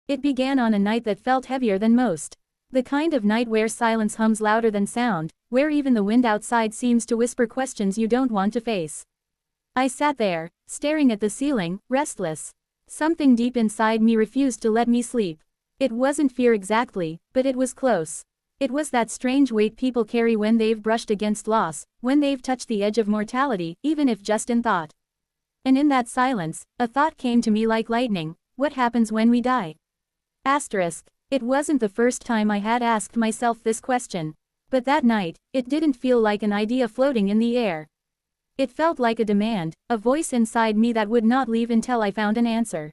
It began on a night that felt heavier than most. The kind of night where silence hums louder than sound, where even the wind outside seems to whisper questions you don't want to face. I sat there, staring at the ceiling, restless. Something deep inside me refused to let me sleep. It wasn't fear exactly, but it was close. It was that strange weight people carry when they've brushed against loss, when they've touched the edge of mortality, even if just in thought. And in that silence, a thought came to me like lightning: what happens when we die? Asterisk. It wasn't the first time I had asked myself this question. But that night, it didn't feel like an idea floating in the air. It felt like a demand, a voice inside me that would not leave until I found an answer.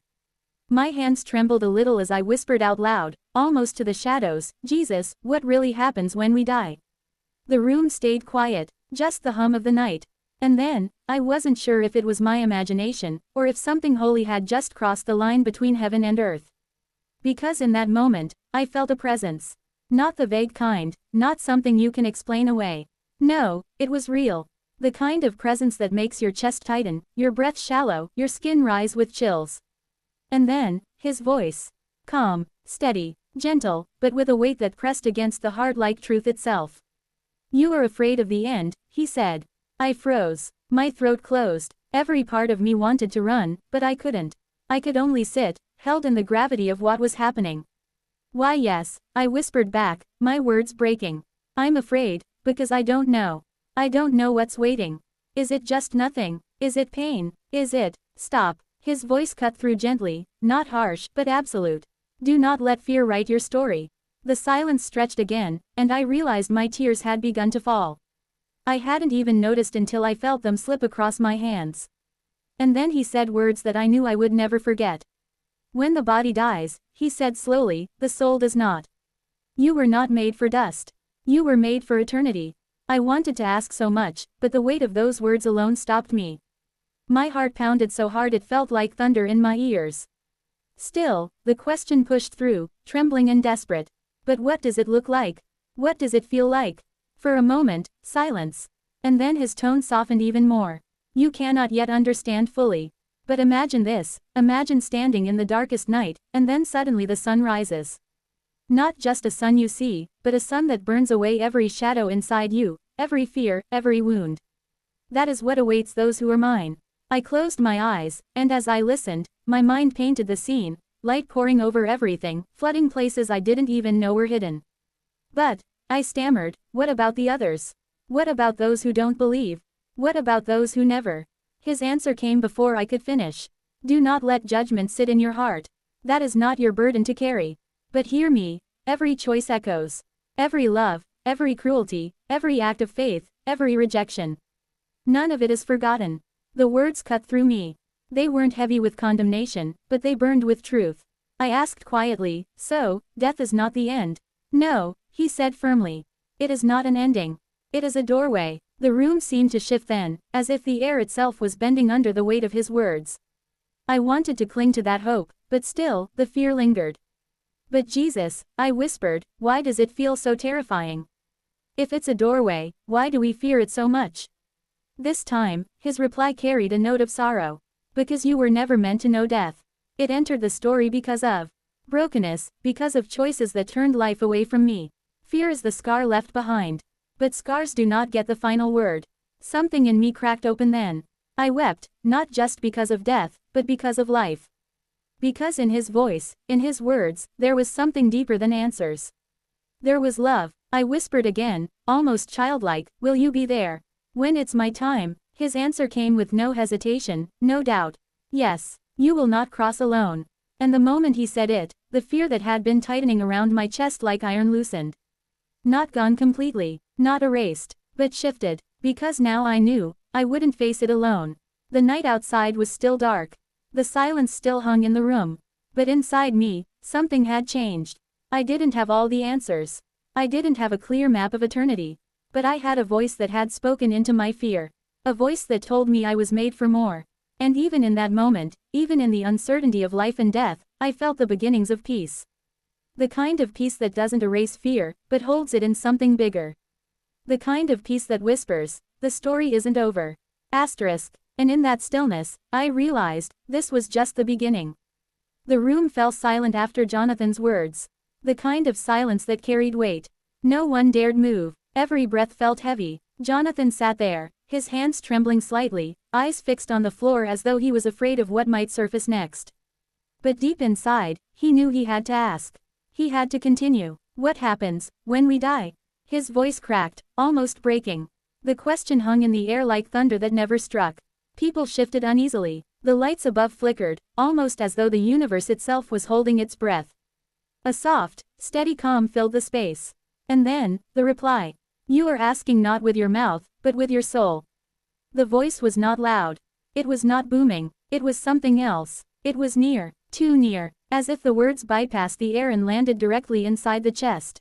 My hands trembled a little as I whispered out loud, almost to the shadows, "Jesus, what really happens when we die?" The room stayed quiet, just the hum of the night. And then, I wasn't sure if it was my imagination, or if something holy had just crossed the line between heaven and earth. Because in that moment, I felt a presence. Not the vague kind, not something you can explain away. No, it was real. The kind of presence that makes your chest tighten, your breath shallow, your skin rise with chills. And then, his voice. Calm, steady, gentle, but with a weight that pressed against the heart like truth itself. "You are afraid of the end," he said. I froze. My throat closed. Every part of me wanted to run, but I couldn't. I could only sit, held in the gravity of what was happening. "Why yes," I whispered back, my words breaking. "I'm afraid, because I don't know. I don't know what's waiting. Is it just nothing? Is it pain? Is it—" "Stop." His voice cut through gently, not harsh, but absolute. "Do not let fear write your story." The silence stretched again, and I realized my tears had begun to fall. I hadn't even noticed until I felt them slip across my hands. And then he said words that I knew I would never forget. "When the body dies," he said slowly, "the soul does not. You were not made for dust. You were made for eternity." I wanted to ask so much, but the weight of those words alone stopped me. My heart pounded so hard it felt like thunder in my ears. Still, the question pushed through, trembling and desperate. "But what does it look like? What does it feel like?" For a moment, silence. And then his tone softened even more. "You cannot yet understand fully. But imagine this, imagine standing in the darkest night, and then suddenly the sun rises. Not just a sun you see, but a sun that burns away every shadow inside you, every fear, every wound. That is what awaits those who are mine." I closed my eyes, and as I listened, my mind painted the scene, light pouring over everything, flooding places I didn't even know were hidden. "But," I stammered, "what about the others? What about those who don't believe? What about those who never?" His answer came before I could finish. "Do not let judgment sit in your heart. That is not your burden to carry. But hear me, every choice echoes. Every love, every cruelty, every act of faith, every rejection. None of it is forgotten." The words cut through me. They weren't heavy with condemnation, but they burned with truth. I asked quietly, "So, death is not the end?" "No," he said firmly. "It is not an ending. It is a doorway." The room seemed to shift then, as if the air itself was bending under the weight of his words. I wanted to cling to that hope, but still, the fear lingered. "But Jesus," I whispered, "why does it feel so terrifying? If it's a doorway, why do we fear it so much?" This time, his reply carried a note of sorrow. "Because you were never meant to know death. It entered the story because of brokenness, because of choices that turned life away from me. Fear is the scar left behind. But scars do not get the final word." Something in me cracked open then. I wept, not just because of death, but because of life. Because in his voice, in his words, there was something deeper than answers. There was love. I whispered again, almost childlike, "Will you be there when it's my time?" His answer came with no hesitation, no doubt. "Yes. You will not cross alone." And the moment he said it, the fear that had been tightening around my chest like iron loosened. Not gone completely, not erased, but shifted, because now I knew, I wouldn't face it alone. The night outside was still dark. The silence still hung in the room. But inside me, something had changed. I didn't have all the answers. I didn't have a clear map of eternity. But I had a voice that had spoken into my fear. A voice that told me I was made for more. And even in that moment, even in the uncertainty of life and death, I felt the beginnings of peace. The kind of peace that doesn't erase fear, but holds it in something bigger. The kind of peace that whispers, "The story isn't over." Asterisk. And in that stillness, I realized, this was just the beginning. The room fell silent after Jonathan's words. The kind of silence that carried weight. No one dared move. Every breath felt heavy. Jonathan sat there, his hands trembling slightly, eyes fixed on the floor as though he was afraid of what might surface next. But deep inside, he knew he had to ask. He had to continue. What happens when we die? His voice cracked, almost breaking. The question hung in the air like thunder that never struck. People shifted uneasily. The lights above flickered, almost as though the universe itself was holding its breath. A soft, steady calm filled the space. And then, the reply. You are asking not with your mouth, but with your soul. The voice was not loud. It was not booming. It was something else. It was near, too near, as if the words bypassed the air and landed directly inside the chest.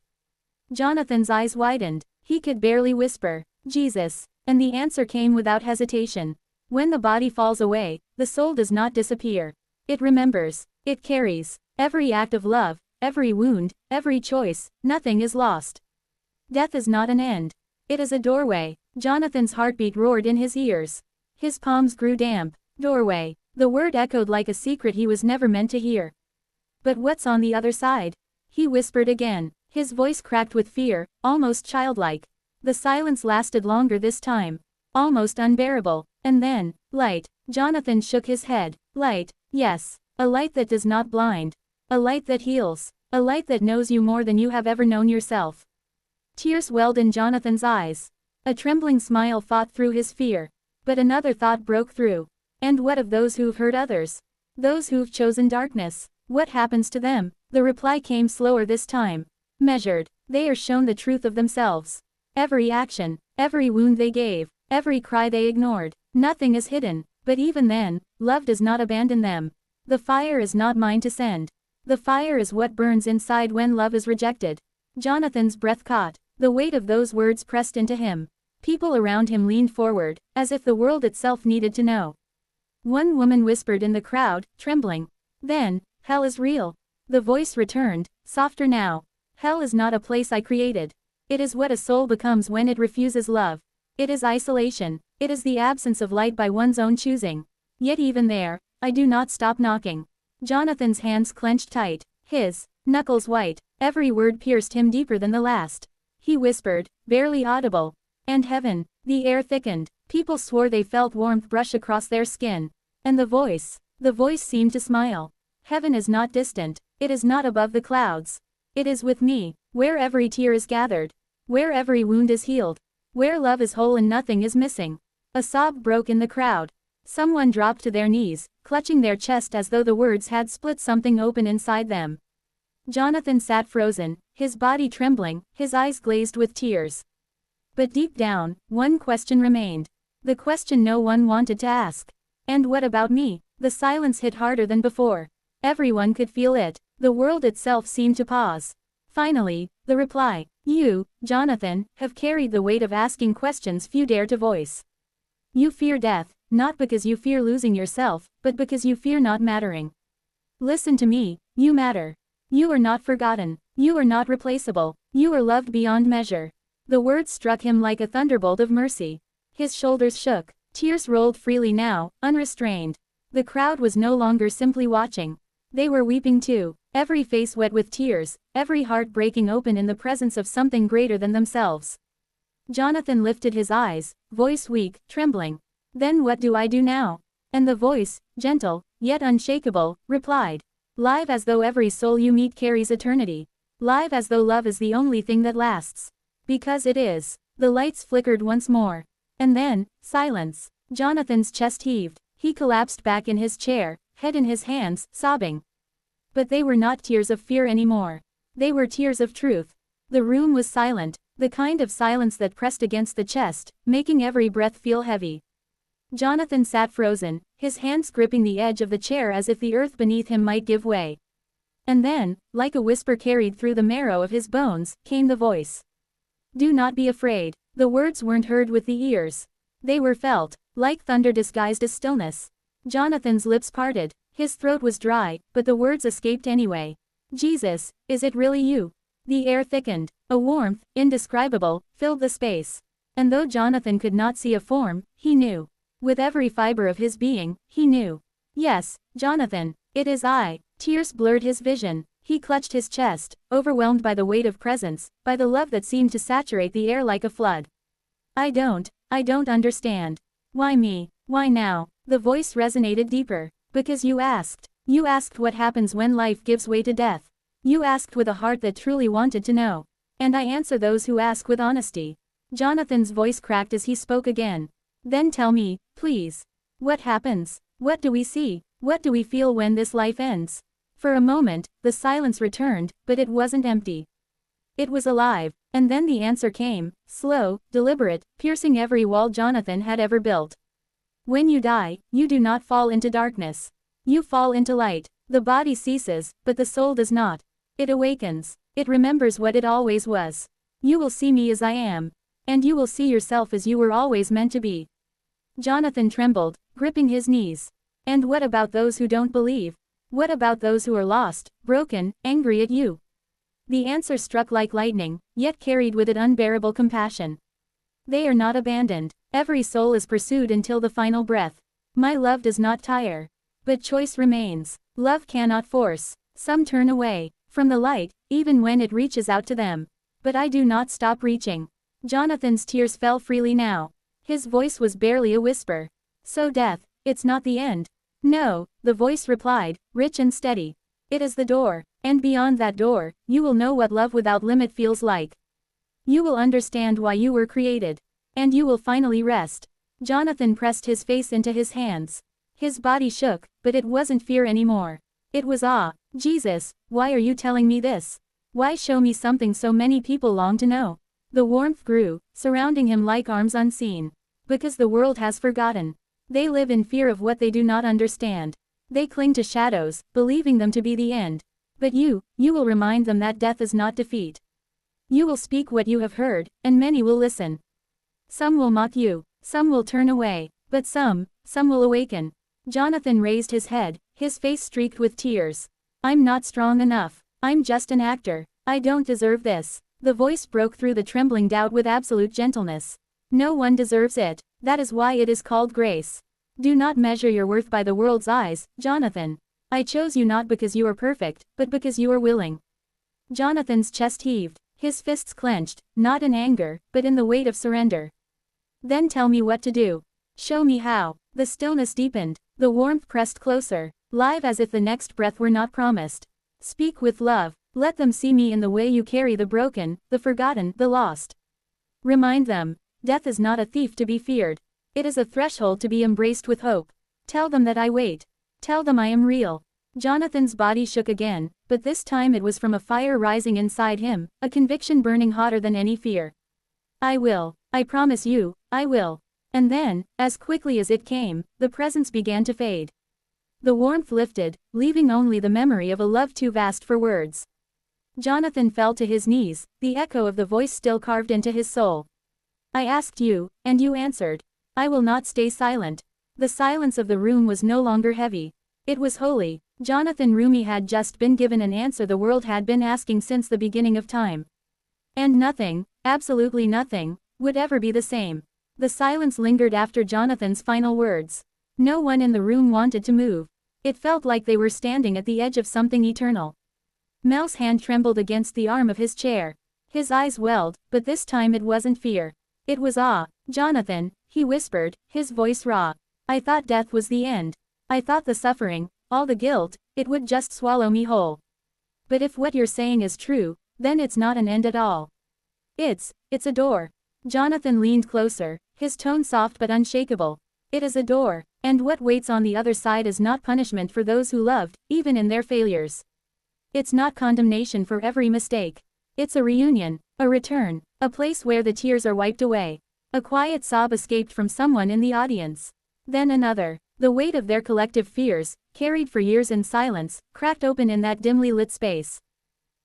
Jonathan's eyes widened. He could barely whisper, Jesus. And the answer came without hesitation. When the body falls away, the soul does not disappear. It remembers. It carries. Every act of love, every wound, every choice, nothing is lost. Death is not an end. It is a doorway. Jonathan's heartbeat roared in his ears. His palms grew damp. Doorway. The word echoed like a secret he was never meant to hear. But what's on the other side? He whispered again. His voice cracked with fear, almost childlike. The silence lasted longer this time. Almost unbearable. And then, light. Jonathan shook his head. Light, yes. A light that does not blind. A light that heals. A light that knows you more than you have ever known yourself. Tears welled in Jonathan's eyes. A trembling smile fought through his fear. But another thought broke through. And what of those who've hurt others? Those who've chosen darkness? What happens to them? The reply came slower this time. Measured. They are shown the truth of themselves. Every action, every wound they gave, every cry they ignored. Nothing is hidden. But even then, love does not abandon them. The fire is not mine to send. The fire is what burns inside when love is rejected. Jonathan's breath caught. The weight of those words pressed into him. People around him leaned forward, as if the world itself needed to know. One woman whispered in the crowd, trembling. Then, hell is real. The voice returned, softer now. Hell is not a place I created. It is what a soul becomes when it refuses love. It is isolation. It is the absence of light by one's own choosing. Yet even there, I do not stop knocking. Jonathan's hands clenched tight. His knuckles white. Every word pierced him deeper than the last. He whispered, barely audible. And heaven. The air thickened. People swore they felt warmth brush across their skin. And the voice seemed to smile. Heaven is not distant. It is not above the clouds. It is with me, where every tear is gathered. Where every wound is healed. Where love is whole and nothing is missing. A sob broke in the crowd. Someone dropped to their knees, clutching their chest as though the words had split something open inside them. Jonathan sat frozen, his body trembling, his eyes glazed with tears. But deep down, one question remained. The question no one wanted to ask. And what about me? The silence hit harder than before. Everyone could feel it. The world itself seemed to pause. Finally, the reply. You, Jonathan, have carried the weight of asking questions few dare to voice. You fear death, not because you fear losing yourself, but because you fear not mattering. Listen to me, you matter. You are not forgotten. You are not replaceable. You are loved beyond measure. The words struck him like a thunderbolt of mercy. His shoulders shook. Tears rolled freely now, unrestrained. The crowd was no longer simply watching. They were weeping too, every face wet with tears, every heart breaking open in the presence of something greater than themselves. Jonathan lifted his eyes, voice weak, trembling. Then what do I do now? And the voice, gentle, yet unshakable, replied. Live as though every soul you meet carries eternity. Live as though love is the only thing that lasts. Because it is. The lights flickered once more. And then, silence. Jonathan's chest heaved. He collapsed back in his chair, head in his hands, sobbing. But they were not tears of fear anymore. They were tears of truth. The room was silent, the kind of silence that pressed against the chest, making every breath feel heavy. Jonathan sat frozen, his hands gripping the edge of the chair as if the earth beneath him might give way. And then, like a whisper carried through the marrow of his bones, came the voice. Do not be afraid. The words weren't heard with the ears. They were felt, like thunder disguised as stillness. Jonathan's lips parted, his throat was dry, but the words escaped anyway. Jesus, is it really you? The air thickened. A warmth, indescribable, filled the space. And though Jonathan could not see a form, he knew. With every fiber of his being, he knew. Yes, Jonathan, it is I. Tears blurred his vision. He clutched his chest, overwhelmed by the weight of presence, by the love that seemed to saturate the air like a flood. I don't understand. Why me? Why now? The voice resonated deeper. Because you asked. You asked what happens when life gives way to death. You asked with a heart that truly wanted to know. And I answer those who ask with honesty. Jonathan's voice cracked as he spoke again. Then tell me, please. What happens? What do we see? What do we feel when this life ends? For a moment, the silence returned, but it wasn't empty. It was alive, and then the answer came, slow, deliberate, piercing every wall Jonathan had ever built. When you die, you do not fall into darkness. You fall into light. The body ceases, but the soul does not. It awakens. It remembers what it always was. You will see me as I am. And you will see yourself as you were always meant to be. Jonathan trembled, gripping his knees. And what about those who don't believe? What about those who are lost, broken, angry at you? The answer struck like lightning, yet carried with it unbearable compassion. They are not abandoned. Every soul is pursued until the final breath. My love does not tire. But choice remains. Love cannot force. Some turn away from the light, even when it reaches out to them. But I do not stop reaching. Jonathan's tears fell freely now. His voice was barely a whisper. So death, it's not the end. No, the voice replied, rich and steady. It is the door, and beyond that door, you will know what love without limit feels like. You will understand why you were created. And you will finally rest. Jonathan pressed his face into his hands. His body shook, but it wasn't fear anymore. It was awe. Jesus, why are you telling me this? Why show me something so many people long to know? The warmth grew, surrounding him like arms unseen. Because the world has forgotten. They live in fear of what they do not understand. They cling to shadows, believing them to be the end. But you will remind them that death is not defeat. You will speak what you have heard, and many will listen. Some will mock you, some will turn away, but some will awaken. Jonathan raised his head, his face streaked with tears. I'm not strong enough. I'm just an actor. I don't deserve this. The voice broke through the trembling doubt with absolute gentleness. No one deserves it. That is why it is called grace. Do not measure your worth by the world's eyes, Jonathan. I chose you not because you are perfect, but because you are willing. Jonathan's chest heaved, his fists clenched, not in anger, but in the weight of surrender. Then tell me what to do. Show me how. The stillness deepened, the warmth pressed closer, live as if the next breath were not promised. Speak with love. Let them see me in the way you carry the broken, the forgotten, the lost. Remind them. Death is not a thief to be feared. It is a threshold to be embraced with hope. Tell them that I wait. Tell them I am real. Jonathan's body shook again, but this time it was from a fire rising inside him, a conviction burning hotter than any fear. I will. I promise you, I will. And then, as quickly as it came, the presence began to fade. The warmth lifted, leaving only the memory of a love too vast for words. Jonathan fell to his knees, the echo of the voice still carved into his soul. I asked you, and you answered. I will not stay silent. The silence of the room was no longer heavy. It was holy. Jonathan Roumie had just been given an answer the world had been asking since the beginning of time. And nothing, absolutely nothing, would ever be the same. The silence lingered after Jonathan's final words. No one in the room wanted to move. It felt like they were standing at the edge of something eternal. Mel's hand trembled against the arm of his chair. His eyes welled, but this time it wasn't fear. It was awe. Jonathan, he whispered, his voice raw. I thought death was the end. I thought the suffering, all the guilt, it would just swallow me whole. But if what you're saying is true, then it's not an end at all. It's a door. Jonathan leaned closer, his tone soft but unshakable. It is a door, and what waits on the other side is not punishment for those who loved, even in their failures. It's not condemnation for every mistake. It's a reunion, a return, a place where the tears are wiped away. A quiet sob escaped from someone in the audience. Then another. The weight of their collective fears, carried for years in silence, cracked open in that dimly lit space.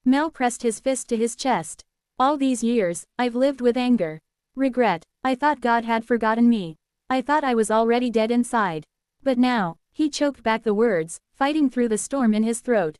Mel pressed his fist to his chest. All these years, I've lived with anger. Regret. I thought God had forgotten me. I thought I was already dead inside. But now, he choked back the words, fighting through the storm in his throat.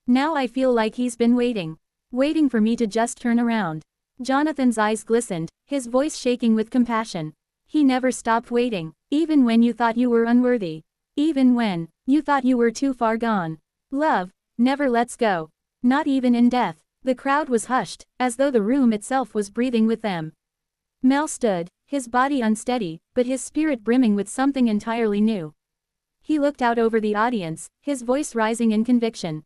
Now I feel like he's been waiting. Waiting for me to just turn around. Jonathan's eyes glistened, his voice shaking with compassion. He never stopped waiting, even when you thought you were unworthy. Even when you thought you were too far gone. Love never lets go. Not even in death. The crowd was hushed, as though the room itself was breathing with them. Mel stood, his body unsteady, but his spirit brimming with something entirely new. He looked out over the audience, his voice rising in conviction.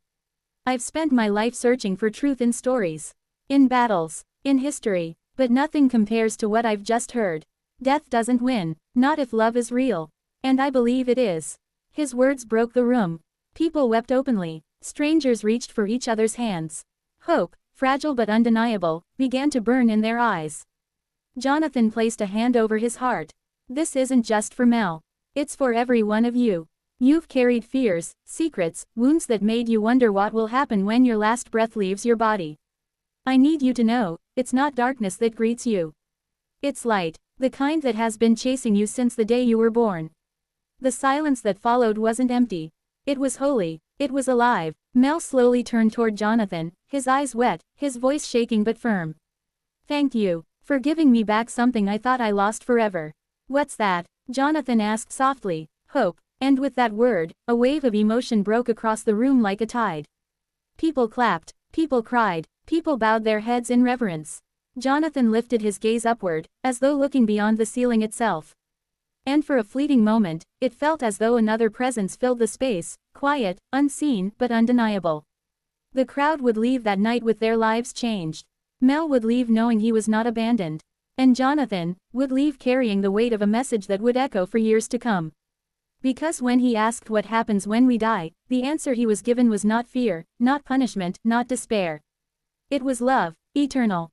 I've spent my life searching for truth in stories, in battles, in history, but nothing compares to what I've just heard. Death doesn't win, not if love is real. And I believe it is. His words broke the room. People wept openly. Strangers reached for each other's hands. Hope, fragile but undeniable, began to burn in their eyes. Jonathan placed a hand over his heart. This isn't just for Mel. It's for every one of you. You've carried fears, secrets, wounds that made you wonder what will happen when your last breath leaves your body. I need you to know, it's not darkness that greets you. It's light, the kind that has been chasing you since the day you were born. The silence that followed wasn't empty. It was holy, it was alive. Mel slowly turned toward Jonathan, his eyes wet, his voice shaking but firm. Thank you, for giving me back something I thought I lost forever. What's that? Jonathan asked softly. Hope. And with that word, a wave of emotion broke across the room like a tide. People clapped, people cried, people bowed their heads in reverence. Jonathan lifted his gaze upward, as though looking beyond the ceiling itself. And for a fleeting moment, it felt as though another presence filled the space, quiet, unseen, but undeniable. The crowd would leave that night with their lives changed. Mel would leave knowing he was not abandoned. And Jonathan would leave carrying the weight of a message that would echo for years to come. Because when he asked what happens when we die, the answer he was given was not fear, not punishment, not despair. It was love, eternal.